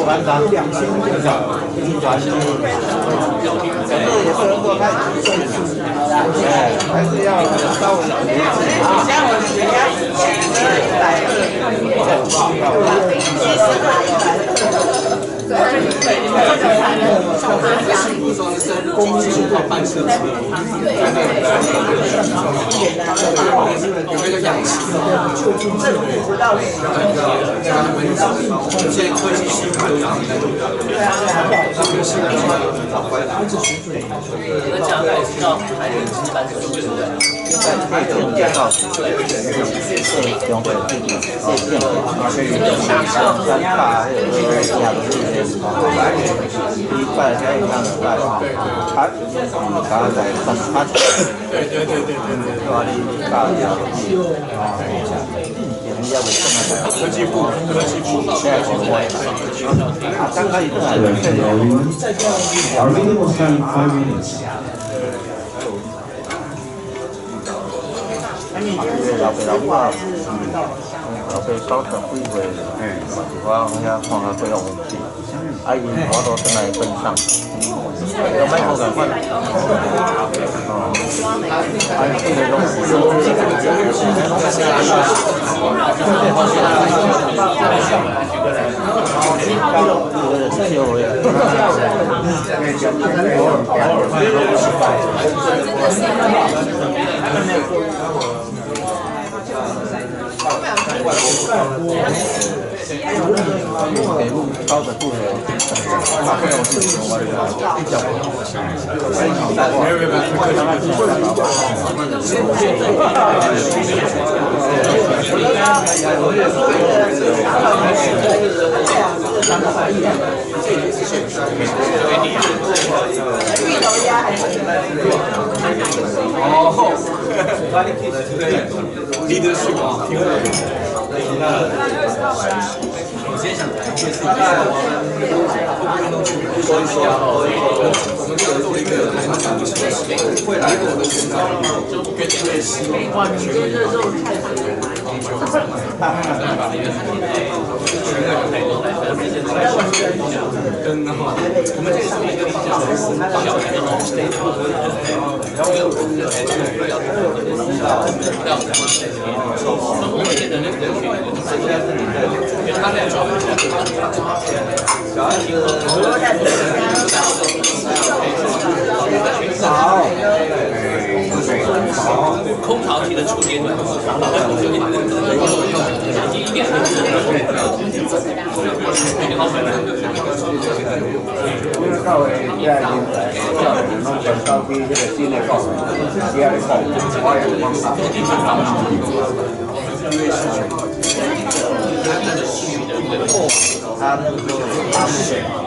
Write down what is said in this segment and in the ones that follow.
班长2000个小团体，这个也不能够太还是要稍微像我们家以前公司靠办设施，有那个氧气，现在科技系统有科技部现在是歪了。刚开始都还老爸高层几岁了，我遐看下几样问题，伊我都转来跟上，有卖好赶快。这个东西北部高的部分，他非常自信，我这个一脚不好。leadership 我今天想谈一件事情，说一说，我们这个做一个未来的宣传，我也希望哇，你这热肉太跟然后我们这里是一个比较小的那种 state， 然后我们现在那个他俩说。空巢期的初阶段，第一点因为到现在叫你们全高低这个新的高，第二个花园方法。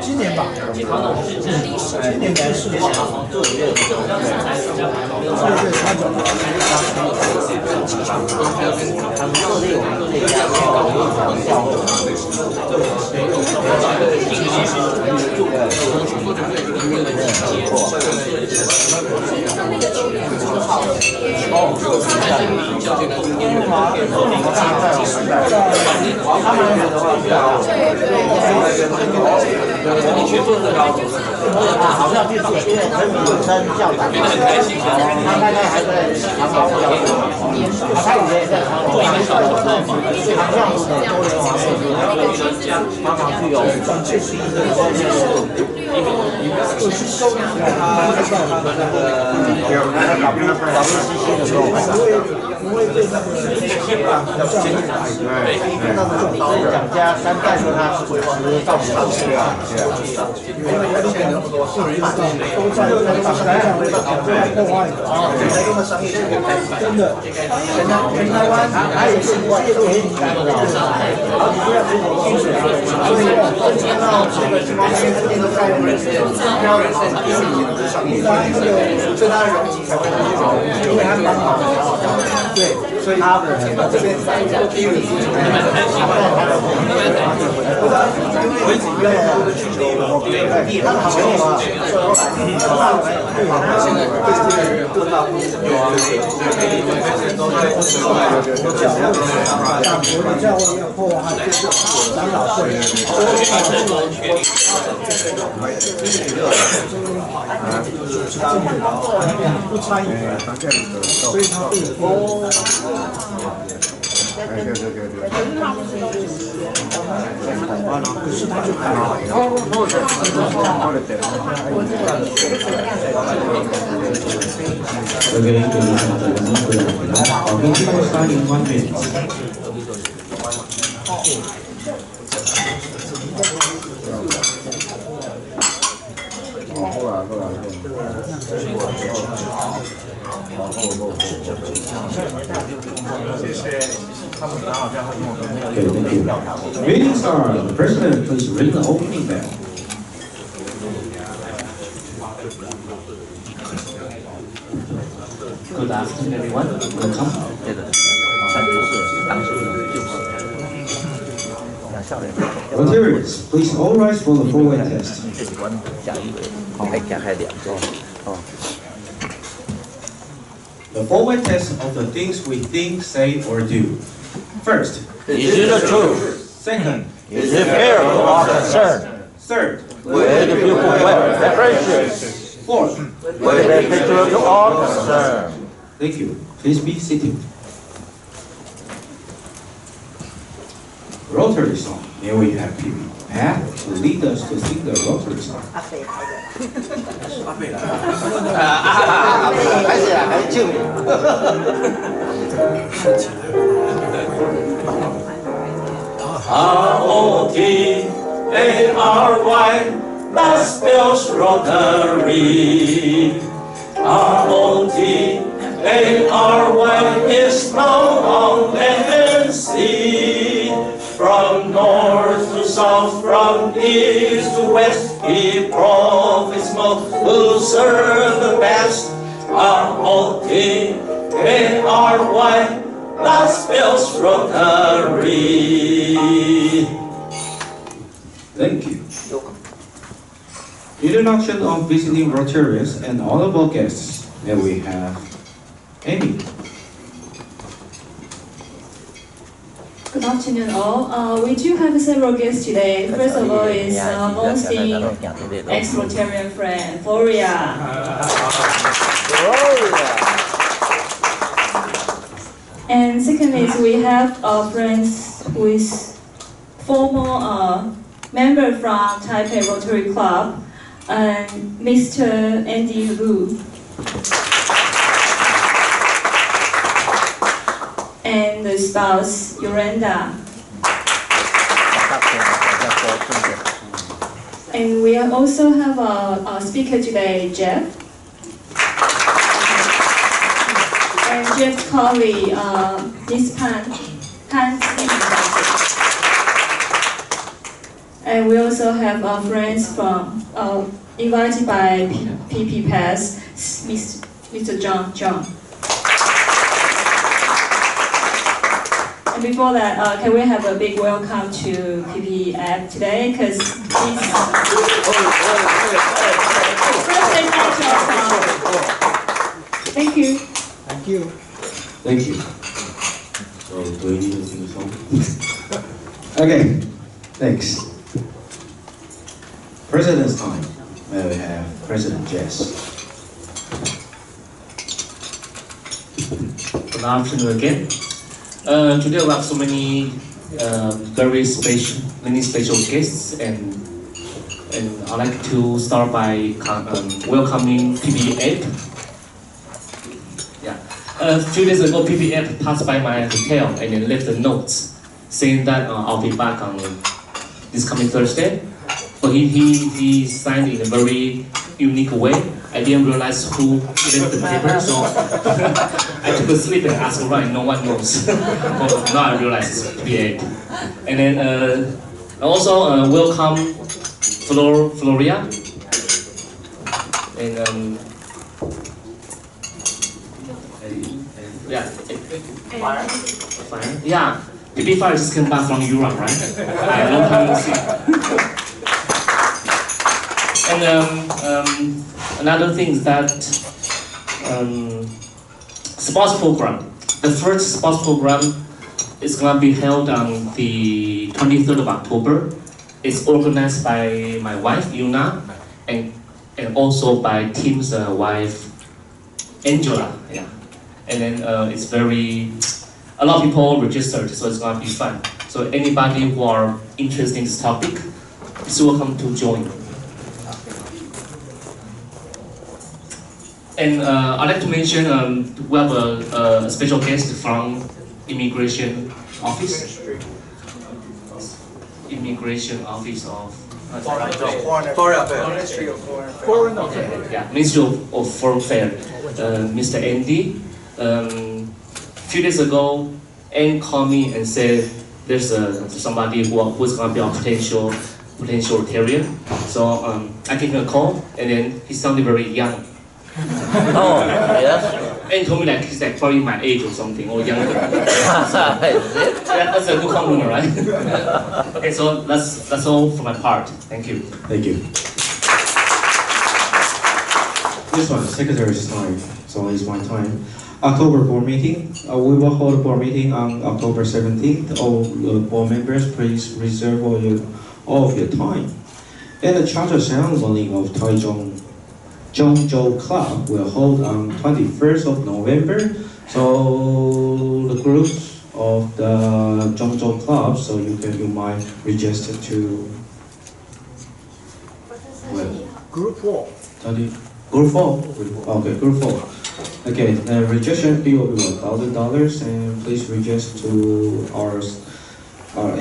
今年吧，今年没事。好像就是因为跟女生校长，他大概还在长跑比较多，他以前也在长跑，长项目的多元化设施，常常具有蒋家三代说他是鬼王的造型师啊，因为有钱那么多，都在那个商业上面破坏，在用的商业真的，全台湾还有是业路很敏感的，好几个要出口进水啊，所以看到这个地方那边都在标人上，一直商业，所以它的容积才会很高，因为它刚好。对，所以他的这边第一个我一直以为他的需求，对，他的好朋友啊，现在各大部有啊，教会要破坏长老会，不参与，所以他不哦。可是他就看到Greetings, sir. The president, please ring the opening bell. Good afternoon, everyone. Welcome. Rotarians, please all rise for the four-way test. The four-way test of the things we think, say, or do. First, is it the truth? second, Is it fair or concern? third, Will the people wear reparations? fourth. Will they picture or concern? Thank you. Please be seated. Rotary song. Here we have PB Pat to lead us to sing the Rotary song. R-O-T-A-R-Y, that spells Rotary. R-O-T-A-R-Y is now on land and sea. From north to south, from east to west, he profits most who serve the best. R-O-T-A-R-Y, that spells Rotary. Thank you. Introduction of visiting Rotarians and honorable guests. Here we have Amy. Good afternoon, all. We do have several guests today. First of all is Mosty, ex-Rotarian friend, Floria. And second is we have friends with former member from Taipei Rotary Club, and Mr. Andy Wu. And the spouse, Yorenda. And we also have a speaker today, Jeff. And Jeff's colleague, Miss Pan. And we also have friends from, invited by PP Pass, Mr. John. And before that, can we have a big welcome to PP App today? Because he's Thank you. Thank you. Thank you. So, do we need to sing a song? Okay, thanks. President's time. Where we have President Jess. Good afternoon again. Today we have so many very special guests, and I'd like to start by welcoming PPF. Yeah, a few days ago, PPF passed by my hotel and then left a note saying that I'll be back on this coming Thursday. But he signed in a very unique way. I didn't realize who left the paper, so I took a slip and asked around. No one knows. But now I realize it's PPA. And then also welcome Floria. And Yeah. Fire? Yeah. PP Fire just came back from Europe, right? I long time no see. And another thing is that sports program. The first sports program is going to be held on the 23rd of October. It's organized by my wife, Yuna, and also by Tim's wife, Angela. Yeah. And then it's a lot of people registered, so it's going to be fun. So anybody who are interested in this topic is welcome to join. And I'd like to mention we have a special guest from Immigration Office. Immigration Office of Foreign Affairs. Yeah, Ministry of Foreign Affairs. Mr. Andy. A few days ago, Anne called me and said there's somebody who's going to be a potential Rotarian. So I gave him a call, and then he sounded very young. Oh, yes. And told me like he's like probably my age or something, or younger. That's a good compliment, right? Okay, so that's all for my part. Thank you. Thank you. This one, Secretary's time, so it's my time. October board meeting. We will hold a board meeting on October 17th. All board members, please reserve all of your time. And the charter ceremony of Taichung Zhongzhou Club will hold on 21st of November. So the groups of the Zhongzhou Club, so you might register to Group 4. Group 4? Okay, Group 4. Okay, the registration fee will be $1,000, and please register to our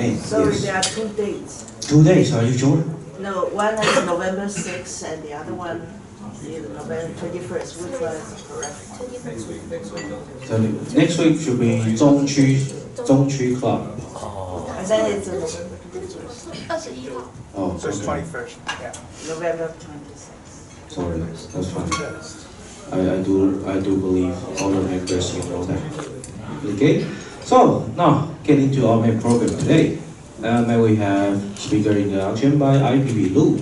aim. Sorry, Yes. there are 2 dates. 2 days, are you sure? No, one is November 6th and the other one is November 21st. Which one is correct? So next week should be Zhongqu Club. And then it's November 21st. Oh, So it's okay. 21st. Yeah. November 26th. Sorry, that's fine. I do believe all the members you know that. Okay, so now get into our main program today. May we have speaker introduction by IPP Lu.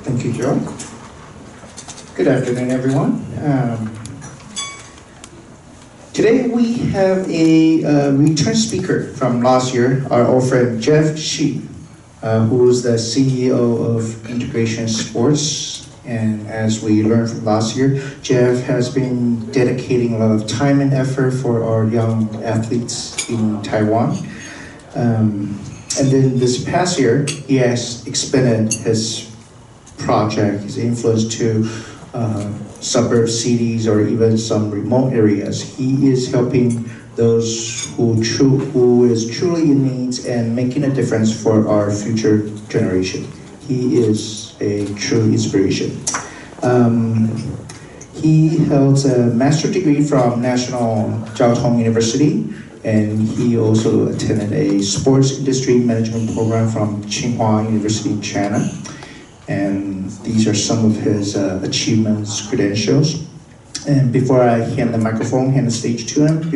Thank you, Joe. Good afternoon, everyone. Today we have a return speaker from last year, our old friend Jeff Shi, who is the CEO of Integration Sports. And as we learned from last year, Jeff has been dedicating a lot of time and effort for our young athletes in Taiwan. And then this past year, he has expanded his project, his influence to suburb cities or even some remote areas. He is helping those who is truly in need and making a difference for our future generation. He is a true inspiration. He held a master's degree from National Jiao Tong University, and he also attended a sports industry management program from Tsinghua University in China. And these are some of his achievements, credentials. And before I hand the stage to him,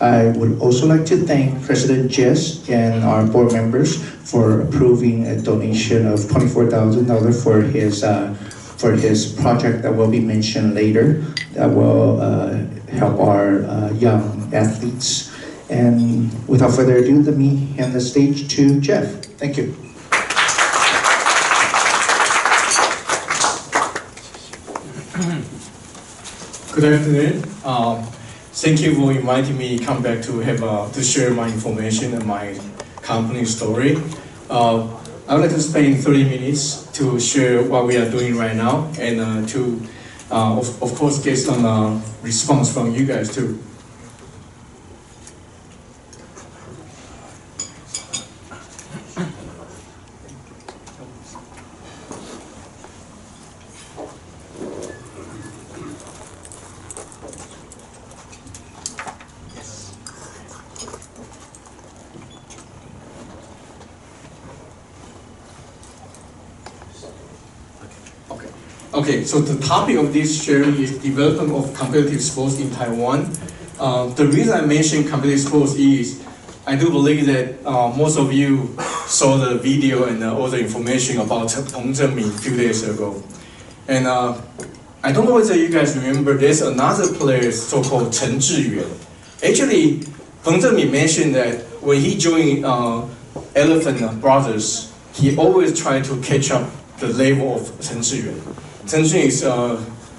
I would also like to thank President Jess and our board members for approving a donation of $24,000 for his project that will be mentioned later, that will help our young athletes. And without further ado, let me hand the stage to Jeff. Thank you. Good afternoon. Thank you for inviting me to come back to share my information and my company story. I would like to spend 30 minutes to share what we are doing right now, and to, of course, get some response from you guys too. Okay, so the topic of this sharing is development of competitive sports in Taiwan. The reason I mention competitive sports is I do believe that most of you saw the video and all the information about Peng Zhenmin a few days ago. And I don't know whether you guys remember, there's another player so-called Chen Zhiyuan. Actually, Peng Zhenmin mentioned that when he joined Elephant Brothers, he always tried to catch up the level of Chen Zhiyuan. Chen Zhiyuan is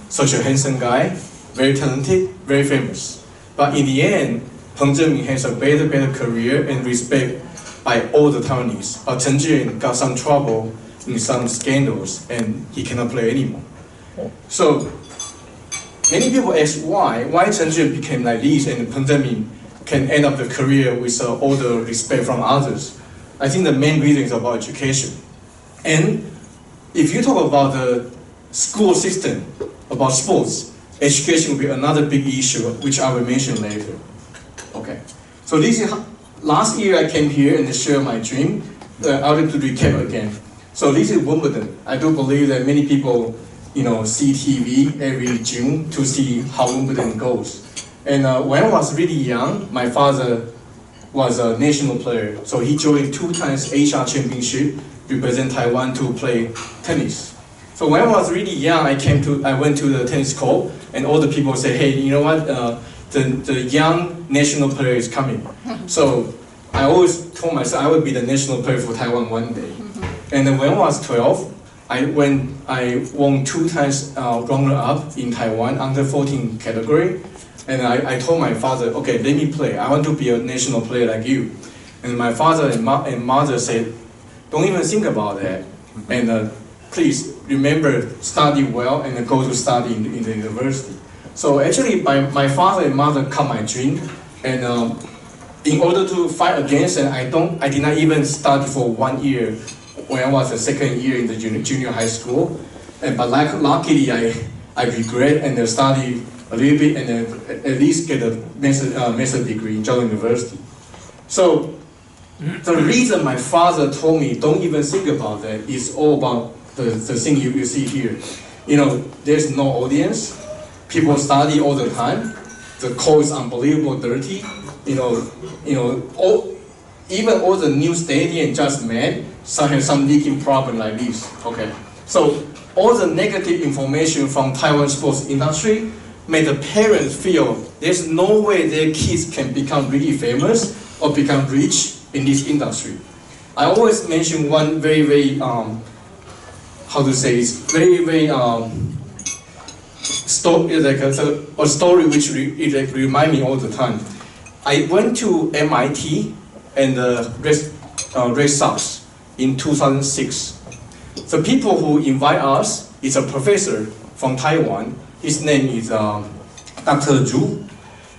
such a handsome guy, very talented, very famous. But in the end, Peng Zhenmin has a better career and respect by all the Taiwanese. But Chen Zhiyuan got some trouble in some scandals and he cannot play anymore. So many people ask why Chen Zhiyuan became like this and Peng Zhenmin can end up the career with all the respect from others. I think the main reason is about education. And if you talk about the school system, about sports, education will be another big issue, which I will mention later. Okay, so this is last year I came here and share my dream. I would like to recap again. So this is Wimbledon. I do believe that many people, see TV every June to see how Wimbledon goes. And when I was really young, my father was a national player, so he joined 2 times Asia Championship, represent Taiwan to play tennis. So when I was really young, I went to the tennis court, and all the people say, hey, you know what? The young national player is coming. So I always told myself I would be the national player for Taiwan one day. And then when I was 12, I won 2 times runner-up in Taiwan under 14 category. And I told my father, okay, let me play. I want to be a national player like you. And my father and mother said, don't even think about that. And please remember, study well and go to study in the university. So actually, my father and mother cut my dream. And in order to fight against it, I did not even study for 1 year when I was the 2nd year in the junior high school. But luckily, I regret and study a little bit and then at least get a master's degree in Zhao University. So the reason my father told me don't even think about that is all about the thing you see here. There's no audience. People study all the time. The court is unbelievable dirty. Even all the new stadium just made have some leaking problem like this. Okay, so all the negative information from Taiwan sports industry made the parents feel there's no way their kids can become really famous or become rich in this industry. I always mention one very story which remind me all the time. I went to MIT and Red Sox in 2006. The people who invite us is a professor from Taiwan. His name is Dr. Zhu.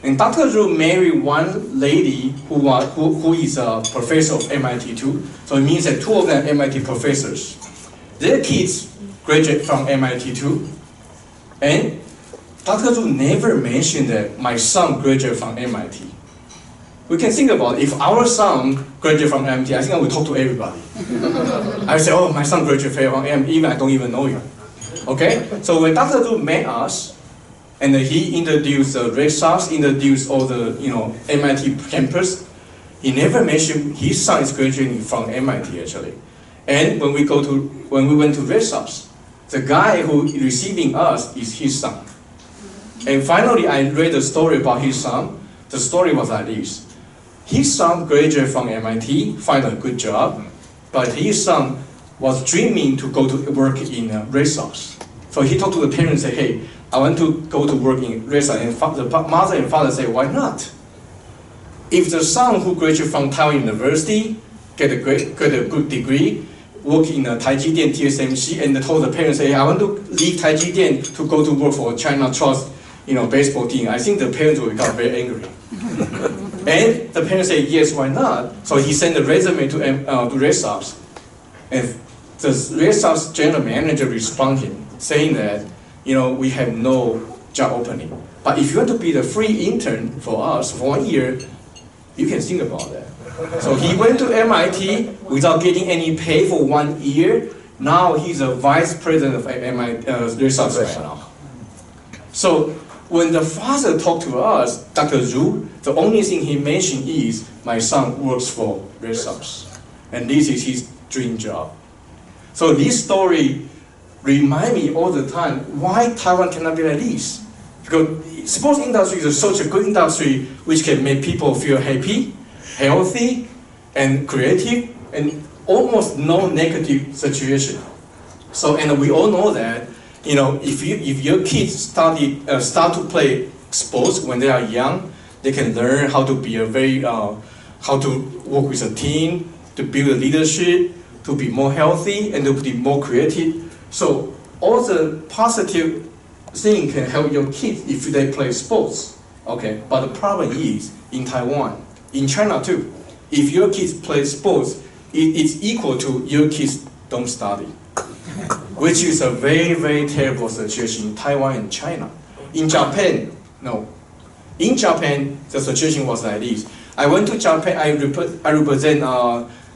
And Dr. Zhu married one lady who is a professor of MIT too. So it means that 2 of them are MIT professors. Their kids graduate from MIT too. And Dr. Zhu never mentioned that my son graduated from MIT. We can think about it. If our son graduated from MIT, I think I would talk to everybody. I say, oh, my son graduated from MIT, even I don't even know you. Okay? So when Dr. Zhu met us, and he introduced the Red Sox, introduced all the MIT campus, he never mentioned his son is graduating from MIT actually. And when we went to Red Sox, the guy who is receiving us is his son. And finally, I read the story about his son. The story was like this. His son graduated from MIT, find a good job, but his son was dreaming to go to work in Red Sox. So he talked to the parents and said, hey, I want to go to work in Red Sox. And the mother and father say, why not? If the son who graduated from Taiwan University, get a good degree, work in Taiji Dian TSMC, and told the parents, hey, I want to leave Taiji Dian to go to work for China Trust, baseball team, I think the parents will become very angry. And the parents say, yes, why not? So he sent a resume to Red Sox. And the Red Sox general manager responded, saying that, we have no job opening. But if you want to be the free intern for us for 1 year, you can think about that. So he went to MIT without getting any pay for 1 year, Now he's a vice president of MIT research right now. So when the father talked to us, Dr. Zhu, the only thing he mentioned is, my son works for research, and this is his dream job. So this story reminds me all the time why Taiwan cannot be like this. Because sports industry is such a good industry which can make people feel happy, healthy, and creative, and almost no negative situation. So, and we all know that, you know, if your kids start to play sports when they are young, they can learn how to be how to work with a team, to build a leadership, to be more healthy, and to be more creative. So all the positive things can help your kids if they play sports. Okay, but the problem is in Taiwan, in China too. If your kids play sports, it's equal to your kids don't study, which is a very, very terrible situation in Taiwan and China. In Japan, no. In Japan, the situation was like this. I went to Japan, I represent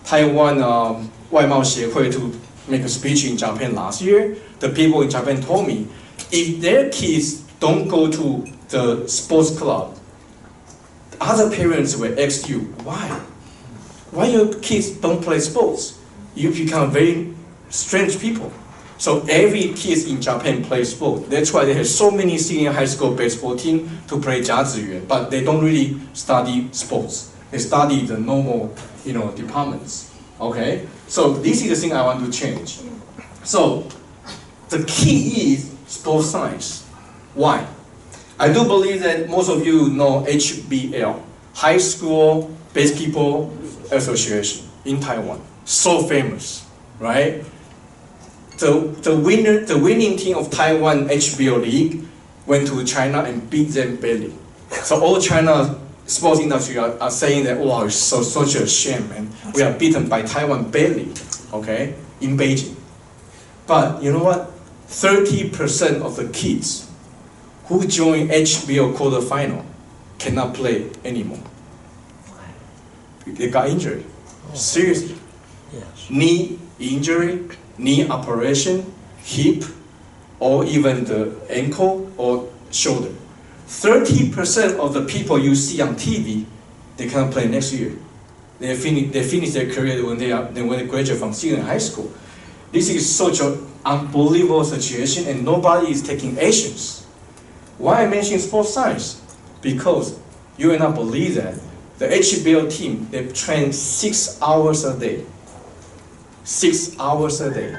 Taiwan 外贸协会 to make a speech in Japan last year. The people in Japan told me, if their kids don't go to the sports club, other parents will ask you, why? Why your kids don't play sports? You become very strange people. So every kid in Japan plays sport. That's why they have so many senior high school baseball team to play 甲子园, but they don't really study sports. They study the normal, departments. Okay? So this is the thing I want to change. So the key is sports science. Why? I do believe that most of you know HBL, High School Basketball Association in Taiwan. So famous, right? The winning team of Taiwan HBL League went to China and beat them badly. So all China sports industry are saying that, wow, it's such a shame, and we are beaten by Taiwan badly, okay, in Beijing. But you know what? 30% of the kids who join HBL quarterfinal cannot play anymore. They got injured. Seriously. Yes. Knee injury, knee operation, hip, or even the ankle or shoulder. 30% of the people you see on TV, they cannot play next year. They finish their career when they graduate from senior high school. This is such an unbelievable situation, and nobody is taking actions. Why I mention sports science? Because you will not believe that the HBL team, they train 6 hours a day. 6 hours a day.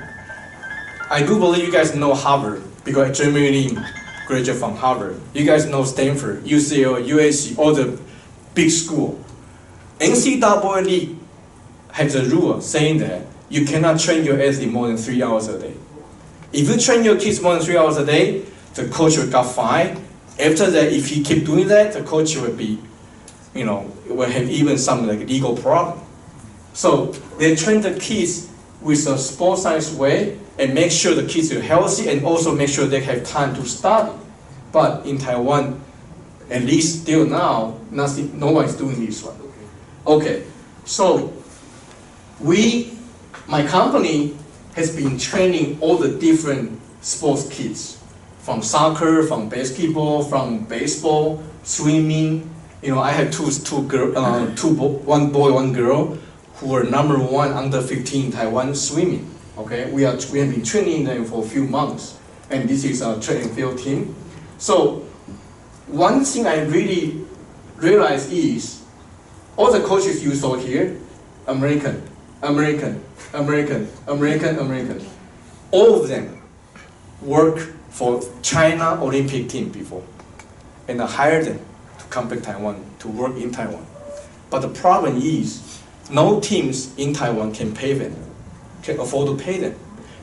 I do believe you guys know Harvard, because Jeremy graduated from Harvard. You guys know Stanford, UCLA, USC, all the big school. NCAA League has a rule saying that you cannot train your athlete more than 3 hours a day. If you train your kids more than 3 hours a day, the coach will get fined. After that, if he keep doing that, the coach will be, will have even some legal problem. So they train the kids with a sports science way and make sure the kids are healthy and also make sure they have time to study. But in Taiwan, at least still now, no one is doing this one. Okay, so my company has been training all the different sports kids, from soccer, from basketball, from baseball, swimming. I have one boy, one girl, who are #1 under 15 in Taiwan swimming. Okay, we have been training them for a few months, and this is our track and field team. So one thing I really realized is all the coaches you saw here, American. All of them work for China Olympic team before, and I hired them to come back to Taiwan to work in Taiwan. But the problem is, no teams in Taiwan can pay them, can afford to pay them.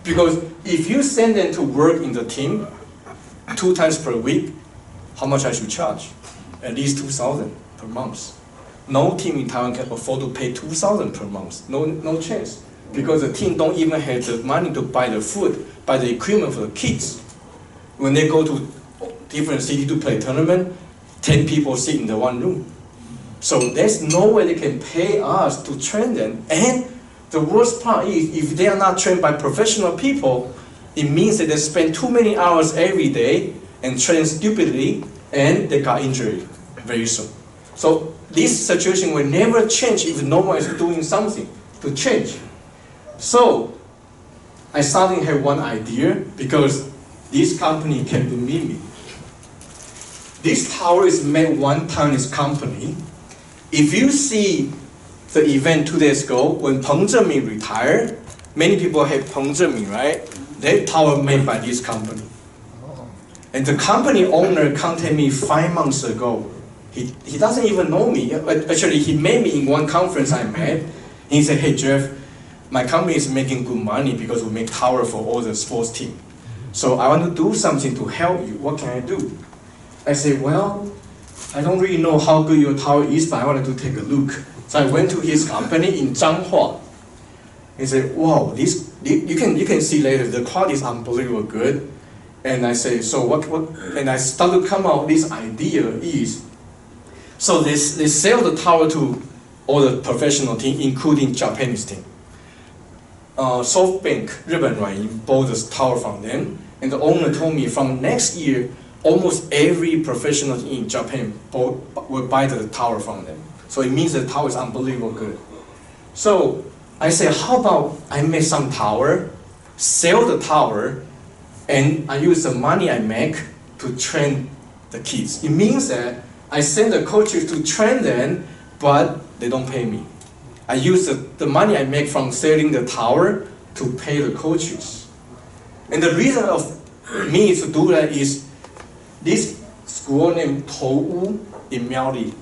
Because if you send them to work in the team 2 times per week, how much I should charge? At least 2,000 per month. No team in Taiwan can afford to pay 2,000 per month. No chance. Because the team don't even have the money to buy the food, buy the equipment for the kids. When they go to different cities to play tournament, 10 people sit in the one room. So there's no way they can pay us to train them. And The worst part is if they are not trained by professional people, it means that they spend too many hours every day and train stupidly, and they got injured very soon. So this situation will never change if no one is doing something to change. So I suddenly had one idea because this company came to meet me. This tower is made one time in this company. If you see the event 2 days ago when Peng Zhenmin retired, many people hate Peng Zhenmin, right? That tower made by this company. And the company owner contacted me 5 months ago. He doesn't even know me. Actually, he met me in one conference I met. He said, hey Jeff, my company is making good money because we make tower for all the sports team. So I want to do something to help you. What can I do? I said, well, I don't really know how good your tower is, but I wanted to take a look. So I went to his company in Zhanghua. He said, wow, this you can see later, the quality is unbelievably good. And I say, so what? And I started to come out, this idea is, so they sell the tower to all the professional team, including Japanese team. SoftBank, 日本软银 bought the tower from them, and the owner told me from next year, almost every professional in Japan will buy the tower from them. So it means the tower is unbelievably good. So I said, how about I make some tower, sell the tower, and I use the money I make to train the kids. It means that I send the coaches to train them, but they don't pay me. I use the money I make from selling the tower to pay the coaches. And the reason of me to do that is this school named Touwu in Miaoli.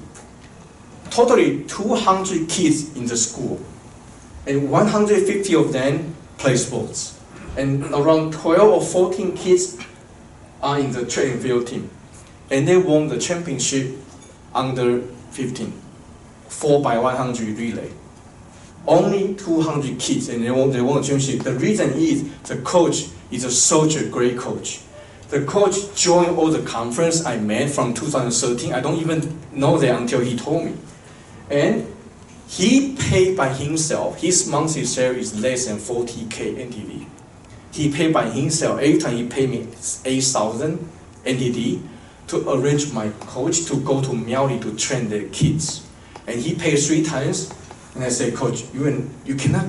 Totally 200 kids in the school, and 150 of them play sports. And around 12 or 14 kids are in the track and field team. And they won the championship under 15, 4x100 relay. Only 200 kids, and they won the championship. The reason is the coach is such a great coach. The coach joined all the conference I met from 2013. I don't even know that until he told me. And he paid by himself. His monthly salary is less than 40K NTD. He paid by himself. Every time he paid me 8,000 NTD to arrange my coach to go to Miaoli to train the kids. And he paid 3 times. And I said, Coach, you cannot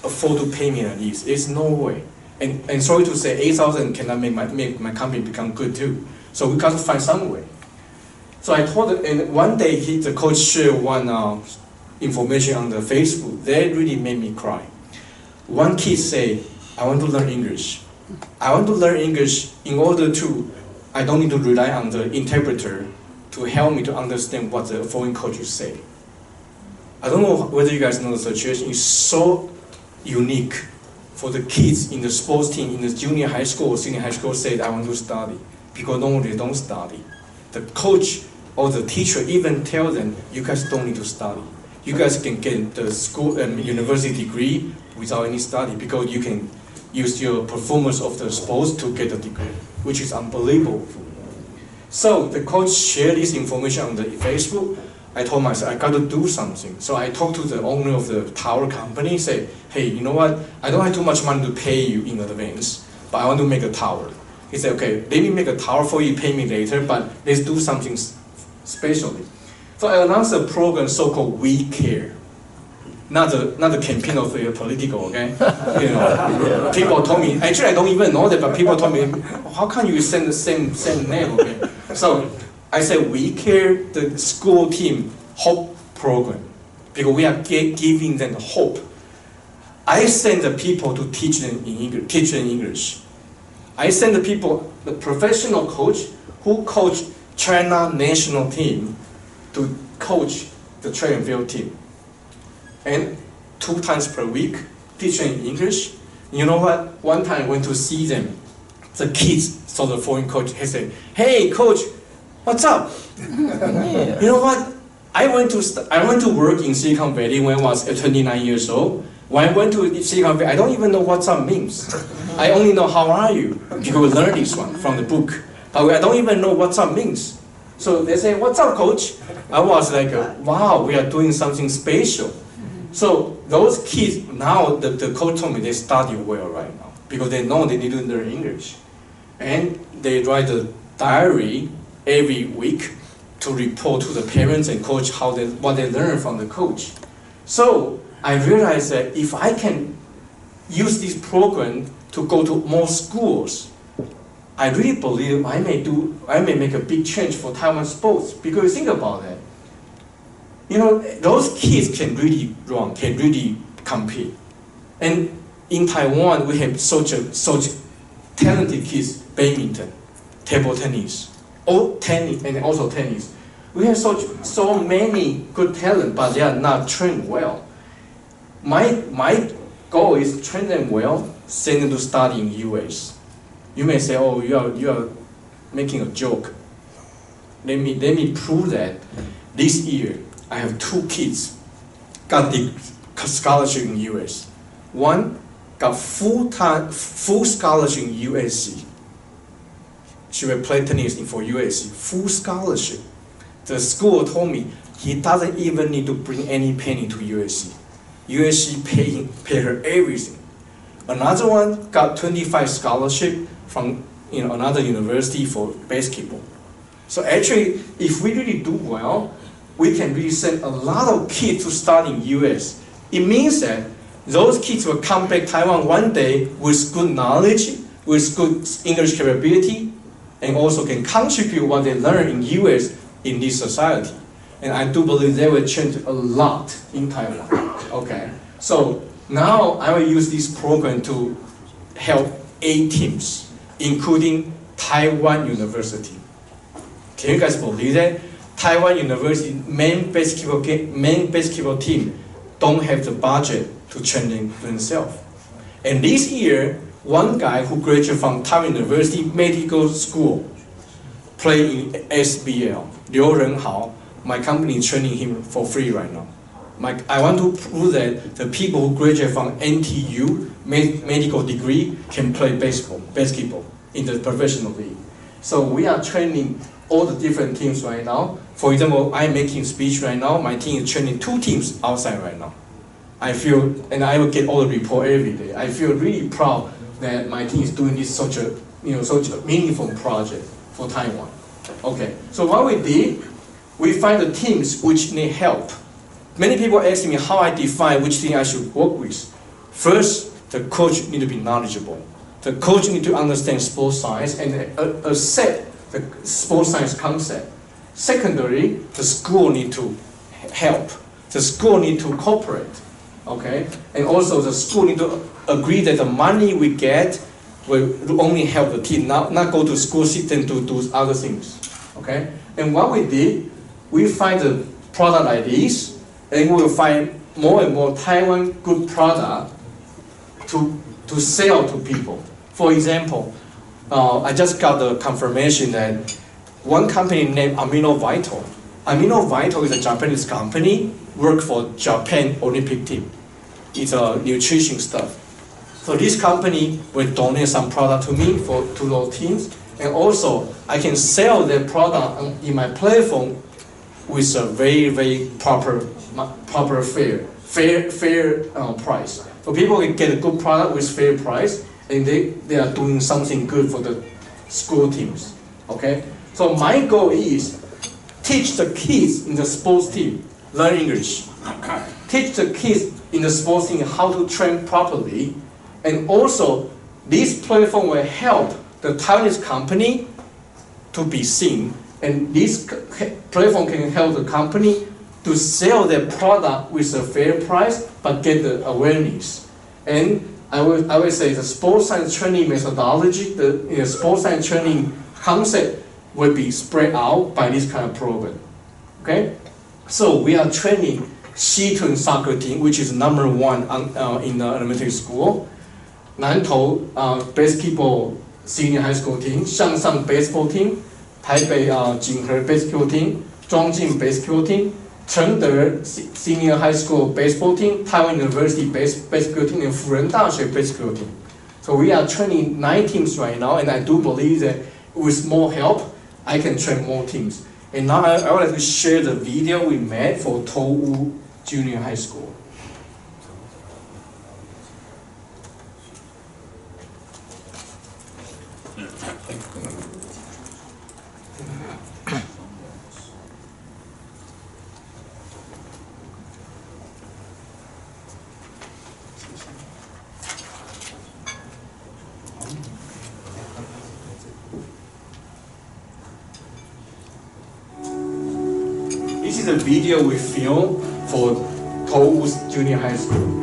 afford to pay me like this. There's no way. And sorry to say, 8,000 cannot make my company become good too. So we got to find some way. So I told him, and one day the coach shared one information on the Facebook. That really made me cry. One kid say, I want to learn English. I want to learn English in order to, I don't need to rely on the interpreter to help me to understand what the foreign coaches say. I don't know whether you guys know the situation is so unique for the kids in the sports team in the junior high school or senior high school say I want to study, because normally they don't study. The coach or the teacher even tell them, you guys don't need to study. You guys can get the school and university degree without any study, because you can use your performance of the sports to get a degree, which is unbelievable. So the coach shared this information on the Facebook. I told myself, I got to do something. So I talked to the owner of the tower company, say, hey, you know what? I don't have too much money to pay you in advance, but I want to make a tower. He said, okay, let me make a tower for you, pay me later, but let's do something specially. So I announced a program so-called We Care. Not the campaign of the political, okay? You know, people told me, actually I don't even know that, but people told me, how can you send the same name, okay? So I said, We Care, the school team hope program, because we are giving them hope. I send the people to teach them in English. I send the people, the professional coach who coach China national team to coach the track and field team. And 2 times per week, teaching in English. You know what? One time I went to see them. The kids saw the foreign coach. He said, hey coach, what's up? You know what? I went to work in Silicon Valley when I was 29 years old. When I went to Silicon Valley, I don't even know what up means. I only know how are you. People learn this one from the book. But I don't even know what up means. So they say, what's up, coach? I was like, wow, we are doing something special. So those kids, now the coach told me they study well right now because they know they need to learn English. And they write a diary every week to report to the parents and coach what they learn from the coach. So I realized that if I can use this program to go to more schools, I really believe I may make a big change for Taiwan sports. Because think about that. You know, those kids can really run, can really compete. And in Taiwan, we have such talented kids, badminton, table tennis, and also tennis. We have so many good talent, but they are not trained well. My goal is to train them well, send them to study in US. You may say, oh, you are making a joke. Let me prove that. This year, I have 2 kids got the scholarship in US. One got full scholarship in USC. She will play tennis for USC, full scholarship. The school told me he doesn't even need to bring any penny to USC. USC pay her everything. Another one got 25 scholarship from another university for basketball. So actually, if we really do well, we can really send a lot of kids to study in US. It means that those kids will come back to Taiwan one day with good knowledge, with good English capability, and also can contribute what they learn in US in this society. And I do believe they will change a lot in Taiwan. Okay, so now I will use this program to help 8 teams, including Taiwan University. Can you guys believe that? Taiwan University main basketball team don't have the budget to train themselves. And this year, one guy who graduated from Taiwan University Medical School played in SBL, Liu Renhao. My company is training him for free right now. I want to prove that the people who graduate from NTU medical degree can play basketball in the professional league. So we are training all the different teams right now. For example, I'm making speech right now. My team is training 2 teams outside right now. I feel, and I will get all the report every day. I feel really proud that my team is doing this such a meaningful project for Taiwan. Okay, so what we did, we find the teams which need help. Many people ask me how I define which team I should work with. First, the coach need to be knowledgeable. The coach need to understand sports science and accept the sports science concept. Secondly, the school need to help. The school need to cooperate. Okay, and also the school need to agree that the money we get will only help the team, not go to school system to do other things. Okay, and what we did, we find the product like this, and we will find more and more Taiwan good product to sell to people. For example, I just got the confirmation that one company named Amino Vital. Amino Vital is a Japanese company, work for Japan Olympic team. It's a nutrition stuff. So this company will donate some product to me to those teams, and also I can sell their product in my platform with a very proper fair price. So people can get a good product with fair price, and they are doing something good for the school teams. Okay. So my goal is teach the kids in the sports team learn English. Teach the kids in the sports team how to train properly, and also this platform will help the Taiwanese company to be seen, and this platform can help the company to sell their product with a fair price but get the awareness. And I will say the sports science training methodology, the sports science training concept will be spread out by this kind of program. Okay, so we are training Xitun soccer team, which is #1 in the elementary school. Nantou basketball senior high school team, Xiangshan baseball team, Taipei Jinghe basketball team, Zhuangjin basketball team, Chengde senior high school baseball team, Taiwan University basketball team, and Furen Daxue basketball team. So we are training 9 teams right now, and I do believe that with more help, I can train more teams. And now I would like to share the video we made for Towu Junior High School. This is a video we filmed for Towo's Junior High School.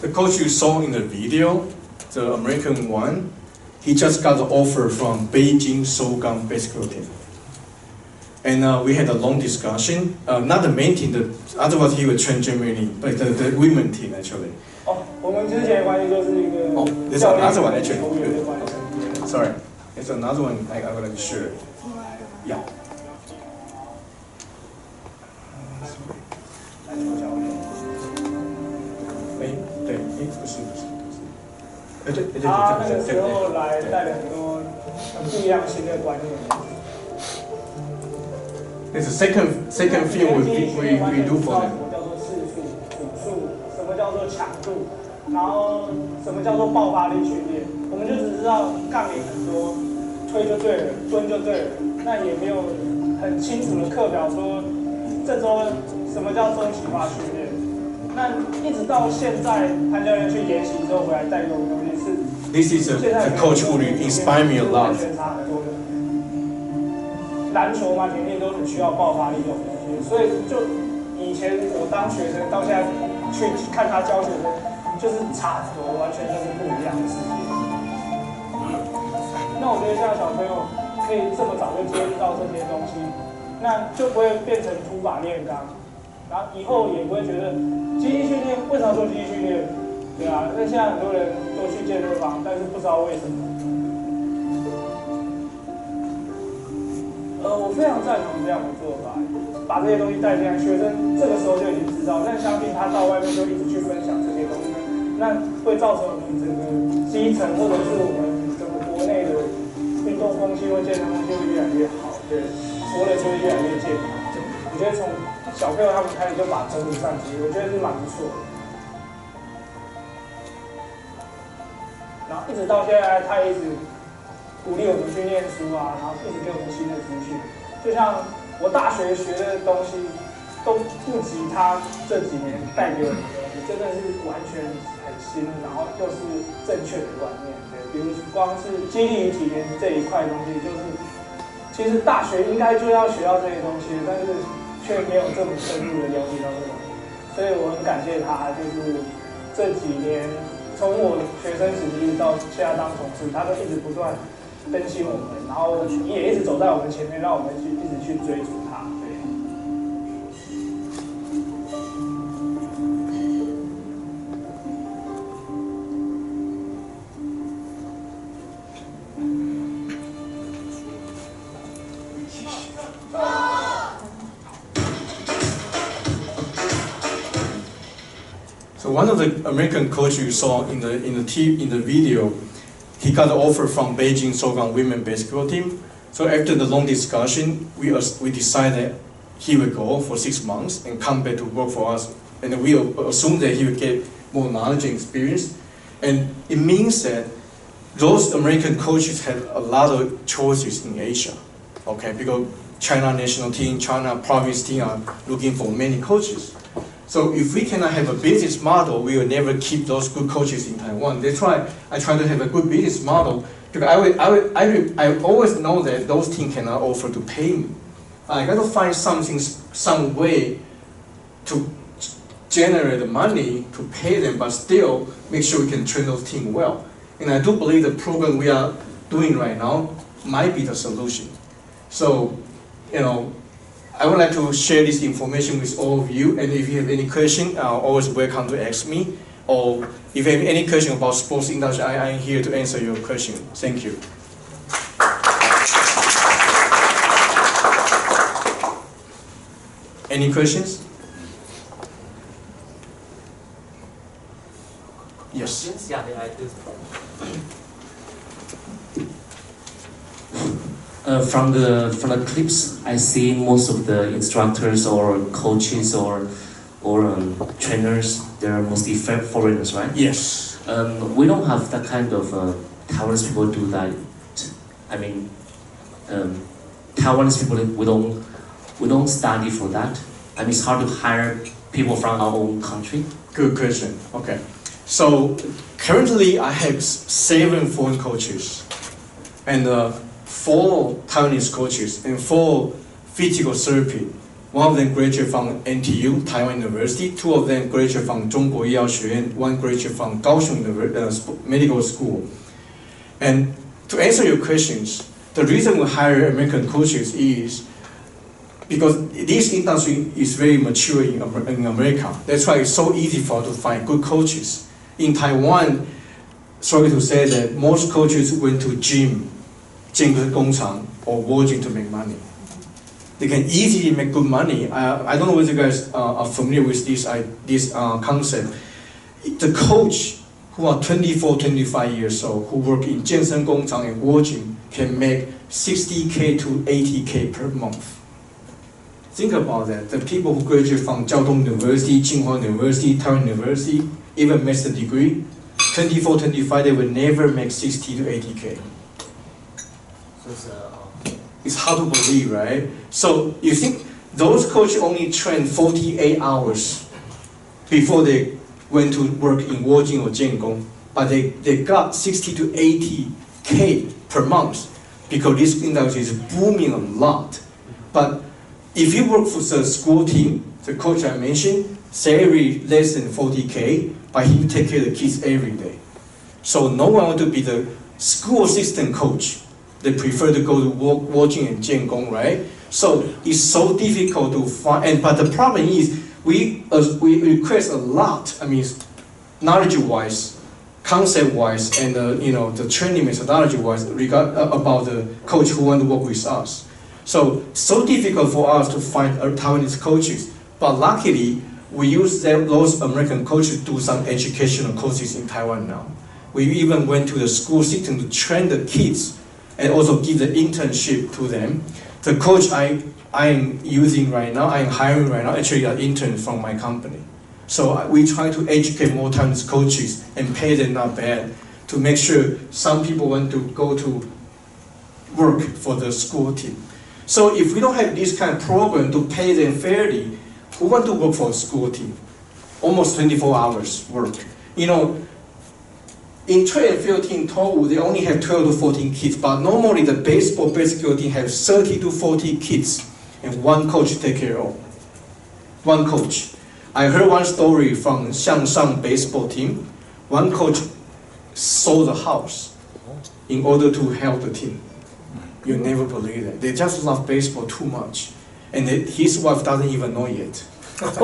The coach you saw in the video, the American one, he just got the offer from Beijing Shogun basketball team. And we had a long discussion, not the main team, the otherwise he would train Germany, but the women team actually. Oh, 我们之前的关系就是一个 Oh, there's another one actually. Sorry, there's another one I would like to share. Yeah. 他那个时候来带了很多很不一样新的观念。There's a second film we do for them. 什么叫做次数、组数，什么叫做强度，然后什么叫做爆发力训练，我们就只知道杠铃很多，推就对了，蹲就对了，那也没有很清楚的课表说这周什么叫周期化训练。那一直到现在，潘教练去研习之后回来带给我们东西是。This is a coach who inspired me a lot. 篮球嘛，田径都很需要爆发力这种东西，所以就以前我当学生到现在去看他教学生，就是差很多，完全就是不一样的世界。那我觉得像小朋友可以这么早就接触到这些东西，那就不会变成土法炼钢，然后以后也不会觉得肌力训练为什么做肌力训练？对啊，那现在很多人都去健身房，但是不知道为什么。我非常赞同这样的做法，把这些东西带进来，学生这个时候就已经知道，但相信他到外面就一直去分享这些东西，那会造成我们整个基层或者是我们整个国内的运动风气或健身风气会越来越好，对，活人就会越来越健康。我觉得从小朋友他们开始就把整理上去，我觉得是蛮不错的。然后一直到现在，他一直鼓励我们去念书啊，然后一直给我们新的资讯。就像我大学学的东西，都不及他这几年带给我们的东西，真的是完全很新，然后又是正确的观念。对，比如光是肌力与体能这一块东西，就是其实大学应该就要学到这些东西，但是却没有这么深入的了解到这个东西。所以我很感谢他，就是这几年。从我学生时期到现在当同事，他都一直不断更新我们，然后也一直走在我们前面，让我们一直去追逐他。对。So one of the American coaches you saw in the video, he got an offer from Beijing Sogang women basketball team. So after the long discussion, we decided he would go for 6 months and come back to work for us. And we assumed that he would get more knowledge and experience. And it means that those American coaches had a lot of choices in Asia, okay? Because China national team, China province team are looking for many coaches. So if we cannot have a business model, we will never keep those good coaches in Taiwan. That's why I try to have a good business model, because I always know that those teams cannot offer to pay me. I got to find some way to generate the money to pay them, but still make sure we can train those teams well. And I do believe the program we are doing right now might be the solution. So, you know, I would like to share this information with all of you, and if you have any question, always welcome to ask me. Or if you have any question about sports industry, I am here to answer your question. Thank you. Any questions? Yes. Yeah, I do. From the clips, I see most of the instructors or coaches or trainers, they're mostly foreigners, right? Yes. We don't have that kind of Taiwanese people do that. I mean, Taiwanese people we don't study for that. I mean, it's hard to hire people from our own country. Good question. Okay. So currently, I have 7 foreign coaches, and 4 Taiwanese coaches, and 4 physical therapy. One of them graduated from NTU, Taiwan University. 2 of them graduated from 中国医药学院. 1 graduated from Kaohsiung Medical School. And to answer your questions, the reason we hire American coaches is because this industry is very mature in America. That's why it's so easy for us to find good coaches. In Taiwan, sorry to say that most coaches went to gym, 健身工厂, or working to make money. They can easily make good money. I don't know whether you guys are familiar with this concept. The coach who are 24, 25 years old, who work in 健身工厂 and working, can make 60K to 80K per month. Think about that. The people who graduate from Jiao Tong University, Tsinghua University, Taiwan University, even master degree, 24, 25, they will never make 60 to 80K. It's hard to believe, right? So you think those coaches only train 48 hours before they went to work in Wojing or Jiangong, but they got 60 to 80K per month because this industry is booming a lot. But if you work for the school team, the coach I mentioned, salary less than 40K, but he take care of the kids every day. So no one want to be the school assistant coach. They prefer to go to Wojing and Jiangong, right? So it's so difficult to find. But the problem is we request a lot. I mean, knowledge-wise, concept-wise, and the training methodology-wise about the coach who want to work with us. So difficult for us to find Taiwanese coaches. But luckily, we use those American coaches to do some educational courses in Taiwan now. We even went to the school system to train the kids and also give the internship to them. The coach I am using right now, I am hiring right now, actually an intern from my company. So we try to educate more Taiwanese coaches and pay them not bad to make sure some people want to go to work for the school team. So if we don't have this kind of program to pay them fairly, who want to work for a school team? Almost 24 hours work. In track and field team, Towu, they only have 12 to 14 kids, but normally the basketball team has 30 to 40 kids, and 1 coach take care of. 1 coach. I heard one story from Xiangshan baseball team. 1 coach sold the house in order to help the team. You never believe that. They just love baseball too much, and his wife doesn't even know yet.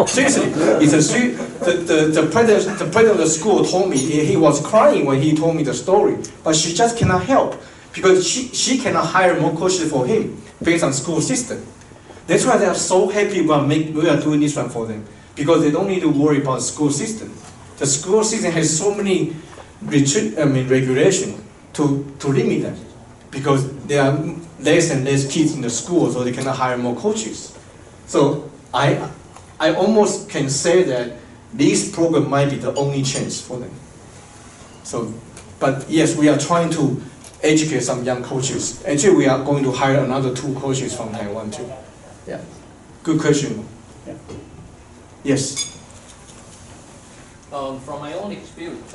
Seriously, the president of the school told me he was crying when he told me the story, but she just cannot help because she cannot hire more coaches for him based on school system. That's why they are so happy we are doing this one for them, because they don't need to worry about the school system. The school system has so many regulation to limit them, because there are less and less kids in the school, so they cannot hire more coaches. So I almost can say that this program might be the only chance for them. So, but yes, we are trying to educate some young coaches. Actually, we are going to hire another 2 coaches from Taiwan too. Yeah, good question. Yeah. Yes. From my own experience,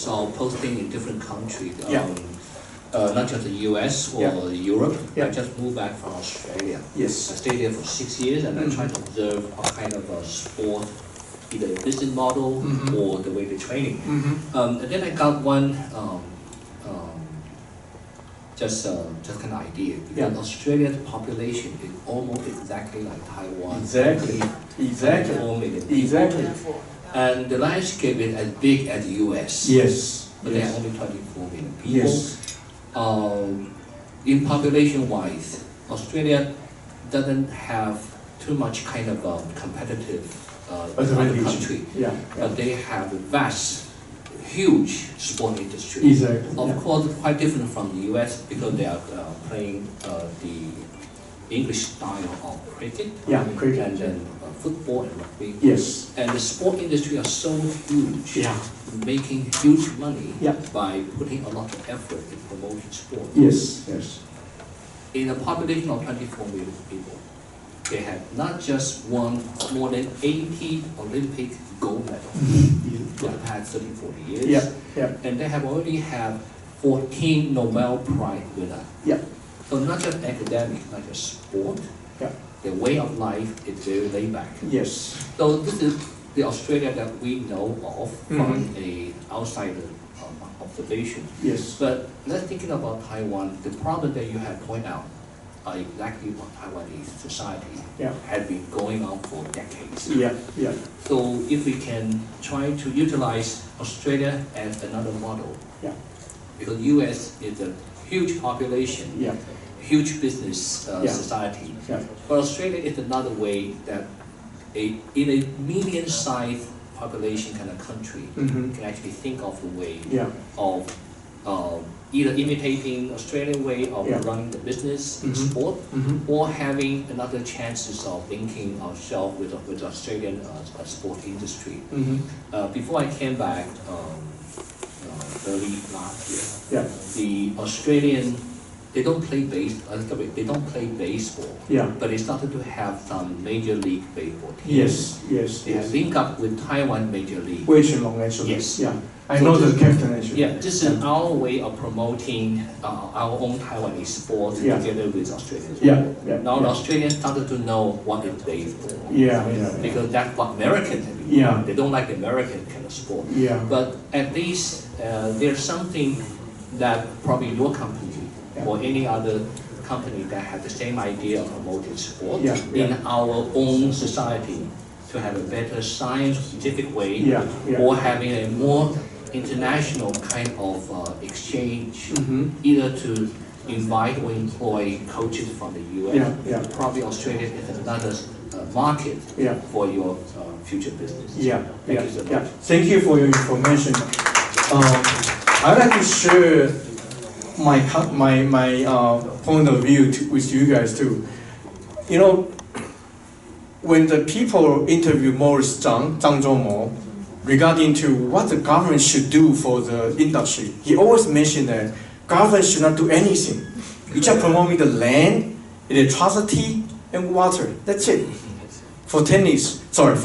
of posting in different countries, not just the US or Europe. I just moved back from Australia. Yes. I stayed there for 6 years, and I tried to observe what kind of a sport, either the business model or the way they're training. And then I got one just kind of idea. Because Australia's population is almost exactly like Taiwan. Exactly. 4 million people. And the landscape is as big as the US. Yes. But there are only 24 million people. Yes. In population-wise, Australia doesn't have too much kind of competitive other country. But they have a vast, huge sport industry. Exactly. Of course, quite different from the US because they are playing the English style of cricket. Cricket. And then football and rugby. Yes. And the sport industry are so huge, making huge money by putting a lot of effort in promoting sport. Yes, yes. In a population of 24 million people, they have not just won more than 80 Olympic gold medals for the past 30, 40 years. And they have already have 14 Nobel Prize winners. So not just academic, not just sport. Their way of life is very laid back. Yes. So this is the Australia that we know of from a outsider observation. Yes. But let's thinking about Taiwan. The problem that you have pointed out are exactly what Taiwanese society had been going on for decades. So if we can try to utilize Australia as another model, because US is a huge population, huge business society. But Australia is another way that in a medium-sized population kind of country can actually think of a way of either imitating Australian way of running the business in sport, or having another chances of linking ourselves with Australian sport industry. Before I came back early last year, the Australian, they don't play baseball, but they started to have some major league baseball teams. They have linked up with Taiwan Major League. Yes. I know the captain actually. This is our way of promoting our own Taiwanese sport together with Australian sport. Now the Australians started to know what is baseball. Because that's what Americans have. They don't like the American kind of sport. But at least there's something that probably your company or any other company that has the same idea of promoting sport in our own society to have a better scientific way or having a more international kind of exchange, either to invite or employ coaches from the US. Probably Australia is another market for your future business. Thank you so much. Thank you for your information. I'd like to share my point of view with you guys too. You know, when the people interview Morris Zhang Zhongmo, regarding to what the government should do for the industry, he always mentioned that government should not do anything. You just promote the land, electricity, and water. That's it. For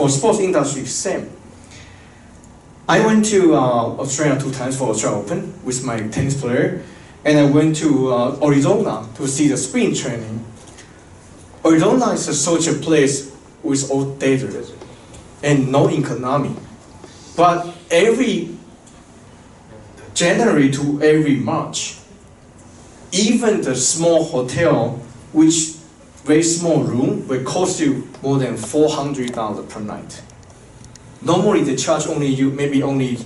sports industry, same. I went to Australia 2 times for Australia Open with my tennis player, and I went to Arizona to see the spring training. Arizona is such a place with all desert and no economy. But every January to every March, even the small hotel, which very small room, will cost you more than $400 per night. Normally they charge maybe only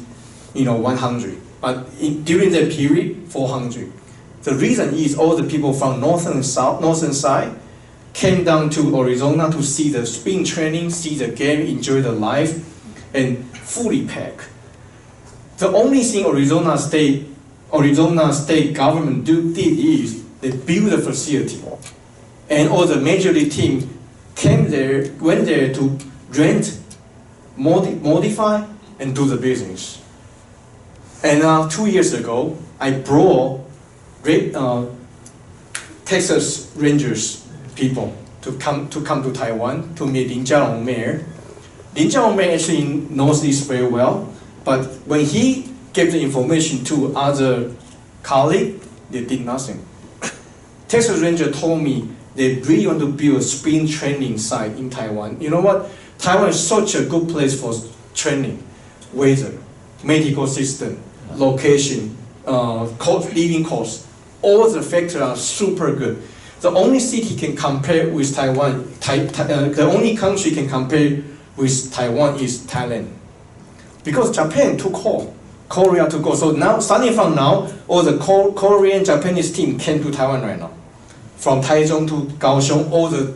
100, but during that period, 400. The reason is all the people from northern side came down to Arizona to see the spring training, see the game, enjoy the life. and fully packed. The only thing Arizona State government did is they built a facility, and all the major league team went there to rent, modify, and do the business. And 2 years ago, I brought Texas Rangers people to come to Taiwan to meet Lin Jialong Mayor. Lin Jialong Mayor actually knows this very well, but when he gave the information to other colleagues, they did nothing. Texas Ranger told me they really want to build a spring training site in Taiwan. You know what? Taiwan is such a good place for training. Weather, medical system, location, living costs, all the factors are super good. The only city can compare with Taiwan, the only country can compare with Taiwan is Thailand. Because Japan took hold, Korea took hold. So now, starting from now, all the Korean, Japanese team came to Taiwan right now. From Taichung to Kaohsiung, all the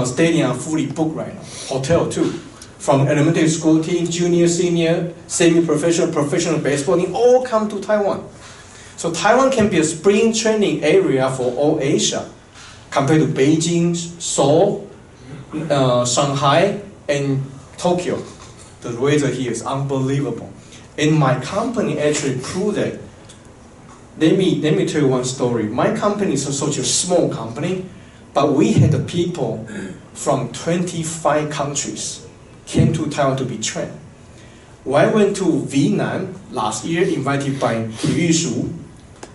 stadium are fully booked right now. Hotel too. From elementary school team, junior, senior, semi-professional, professional baseball team, all come to Taiwan. So Taiwan can be a spring training area for all Asia, compared to Beijing, Seoul, Shanghai, and Tokyo. The weather here is unbelievable. And my company actually proved that. Let me tell you one story. My company is such a small company, but we had the people from 25 countries came to Taiwan to be trained. When I went to Vietnam last year, invited by Yu Shu,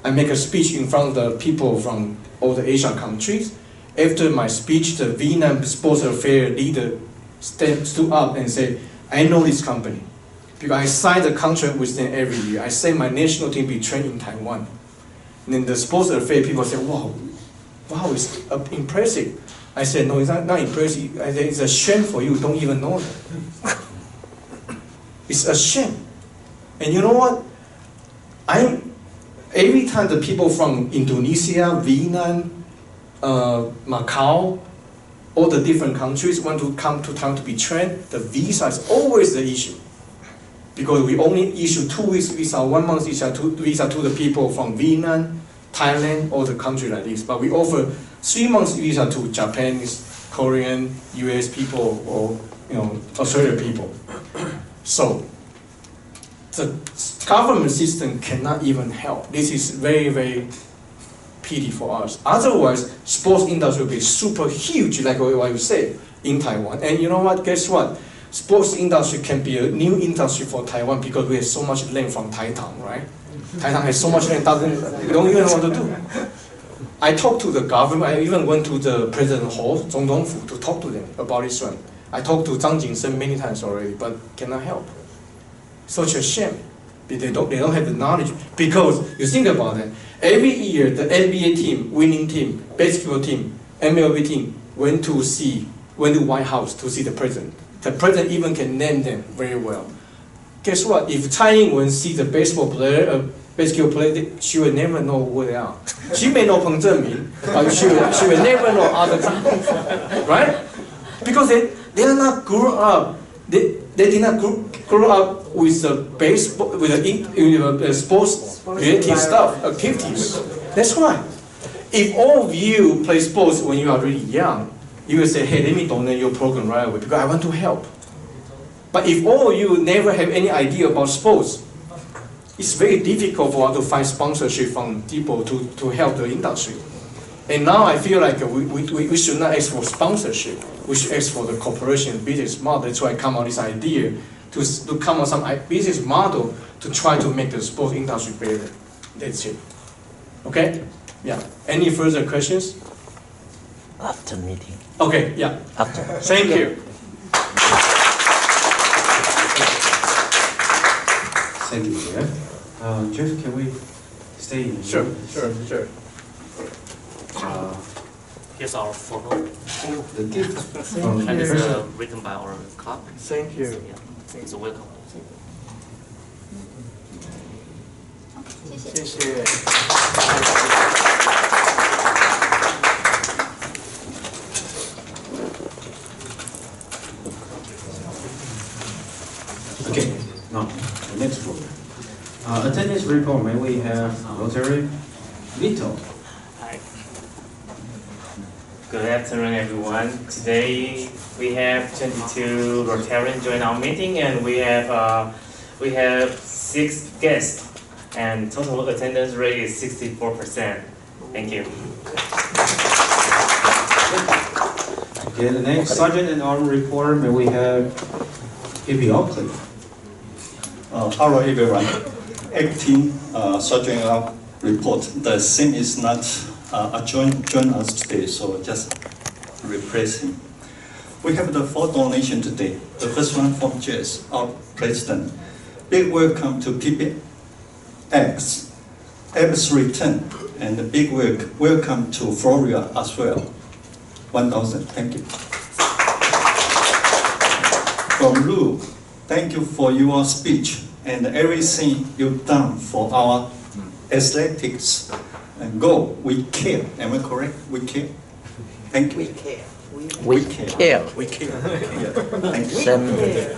I make a speech in front of the people from all the Asian countries. After my speech, the Vietnam Sports Affairs leader stood up and said, I know this company, because I signed a contract with them every year. I say my national team be trained in Taiwan. And then the sports affairs people say, wow, it's impressive. I said, no, it's not impressive. I said, it's a shame for you, don't even know that. It's a shame. And you know what? Every time the people from Indonesia, Vietnam, Macau, all the different countries want to come to Taiwan to be trained, the visa is always the issue. Because we only issue 2 weeks visa, 1 month visa to the people from Vietnam, Thailand, all the countries like this. But we offer 3 months visa to Japanese, Korean, US people, or Australian people. So the government system cannot even help. This is very, very pity for us. Otherwise, sports industry will be super huge, like what you said, in Taiwan. And you know what? Guess what? Sports industry can be a new industry for Taiwan because we have so much land from Taitang, right? Taitang has so much land, we don't even know what to do. I talked to the government, I even went to the President Hall, Zongdong Fu, to talk to them about this one. I talked to Zhang Jingsen many times already, but cannot help. Such a shame. They don't have the knowledge. Because you think about it, every year the NBA team, winning team, basketball team, MLB team went to White House to see the president. The president even can name them very well. Guess what? If Tsai Ing-wen sees a basketball player, she will never know who they are. She may know Peng Zhenmin, but she will never know other people, right? Because they are not grew up. They did not grow up with the baseball, with the sports related stuff, activities. That's why. If all of you play sports when you are really young, you will say, hey, let me donate your program right away because I want to help. But if all of you never have any idea about sports, it's very difficult for us to find sponsorship from people to help the industry. And now I feel like we should not ask for sponsorship. We should ask for the cooperation business model. That's why I come up with this idea to come up with some business model to try to make the sports industry better. That's it. Okay? Yeah. Any further questions? After meeting. Okay, yeah. After. Thank you. Thank you, Jeff. Jeff, can we stay in? Sure. Here's our photo. The gift And it's written by our club. Thank you. Yeah. It's a welcome. 谢谢。report, may we have Rotary Vito? Hi. Good afternoon, everyone. Today we have 22 Rotarians join our meeting, and we have 6 guests, and total attendance rate is 64%. Thank you. Okay, the next Sergeant and Arm report, may we have AP Oakley? Hello everyone. Acting Sergeant Arm report. The same is not join us today, so just replace him. We have the 4 donations today. The first one from Jess, our president. Big welcome to PPX, Ab's return, and a big welcome to Florida as well. 1,000, thank you. From Lou, thank you for your speech and everything you've done for our athletics. And go, we care. Am I correct? We care. Thank you. We care. We care. We care. We care. Thank you.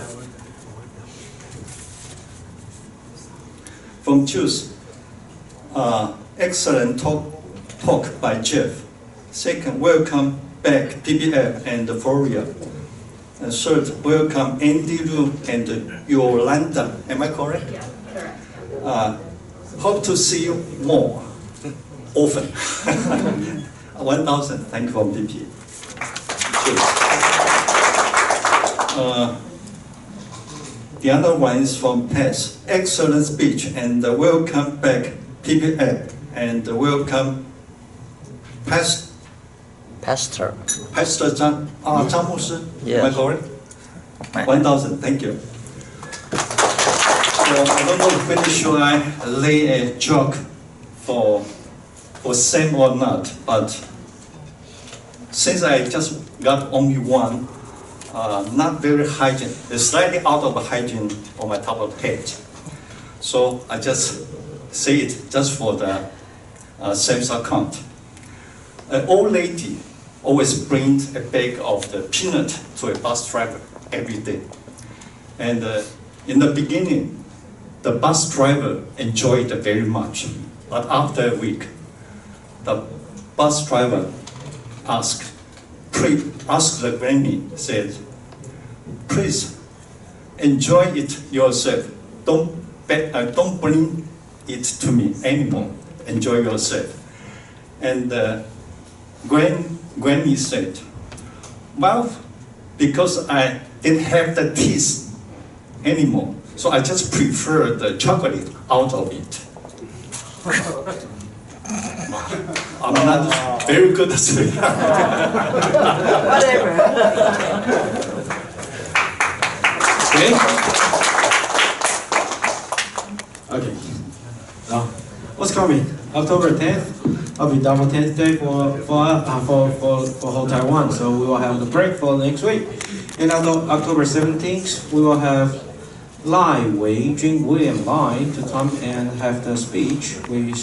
From Juice, excellent talk by Jeff. Second, welcome back PBF and Floria. And third, welcome Andy Lu and Yolanda. Am I correct? Yeah, correct. Hope to see you more often. 1,000. Thank you from DP. The other one is from Tess. Excellent speech and welcome back PPF and welcome Pastor Zhang Mu Shi. Yes. Am I correct? 1,000. Thank you. So I don't know whether should I lay a joke for Sam or not, but since I just got only one, not very hygiene, it's slightly out of hygiene on my top of the head. So I just say it just for the Sam's account. An old lady always brings a bag of the peanut to a bus driver every day. And in the beginning, the bus driver enjoyed it very much. But after a week, the bus driver asked the granny, said, please enjoy it yourself. Don't bring it to me anymore. Enjoy yourself. And Granny said, well, because I didn't have the teeth anymore, so I just prefer the chocolate out of it. I'm not very good at it. Whatever. Okay. Now, what's coming? October 10th, will be double 10th day for whole Taiwan. So we will have the break for next week. And on October 17th, we will have William Lai to come and have the speech with